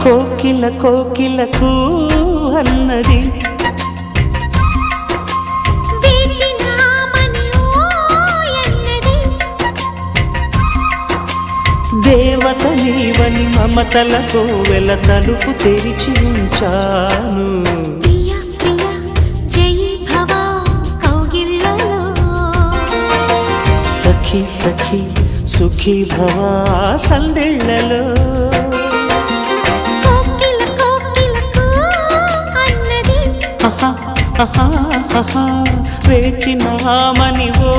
కోకిల కోకిలకు అన్నది దేవత నీవని మమతలతో వెల తలుపు తెరిచి ఉంచాను. సఖీ సఖీ సుఖీ భవ సందేళ్లలో వేచినామని ఓ